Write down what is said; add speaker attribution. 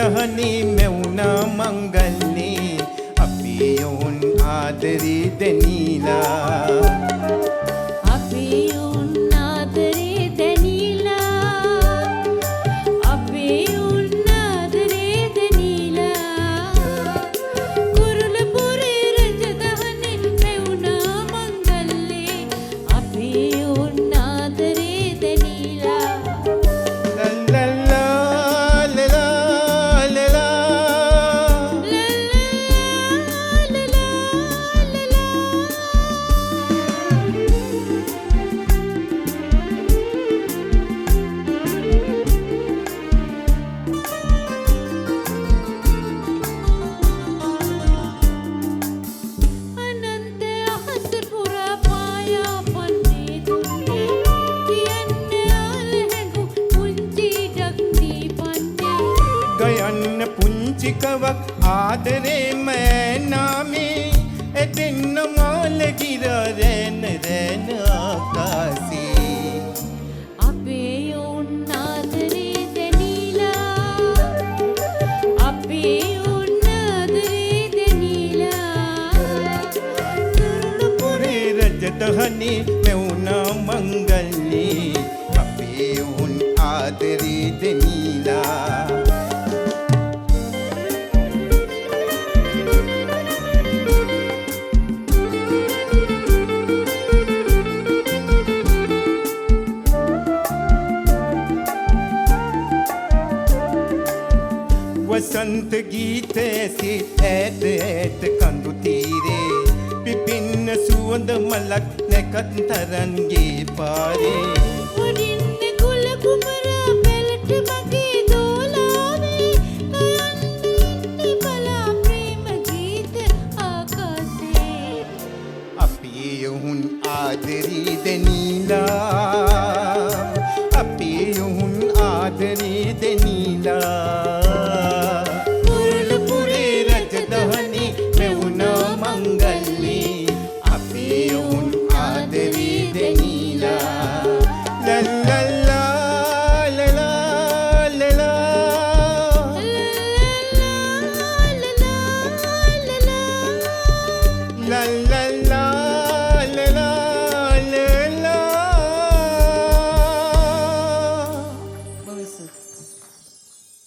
Speaker 1: දහනේ මෙවුනා මංගල්ලේ අපේ යොන් ආදරේ දැනීලා
Speaker 2: අපේ යොන් ආදරේ දැනීලා අපේ යොන් ආදරේ දැනීලා කුරුලපුරේ රජදහනේ මෙවුනා මංගල්ලේ අපේ යොන් ආදරේ දැනීලා
Speaker 1: ගයන්න පුංචිකවක් ආදරේම නාමේ එතෙන්න මාලගිර රැන රැන ආකාසේ
Speaker 2: අපේ යොන් ආදරේ දැනීලා අපේ යොන් ආදරේ දැනීලා
Speaker 1: කුරුලපුරේ රජදහනේ මෙවුනා මංගල්ලේ අපේ යොන් ආදරේ දැනීලා වසන්ත ගීතයේ සිට ඈත ඈත කඳු තීරේ පිපින්න සුවඳ මලක් නැකත් තරන්ගේ පාරේ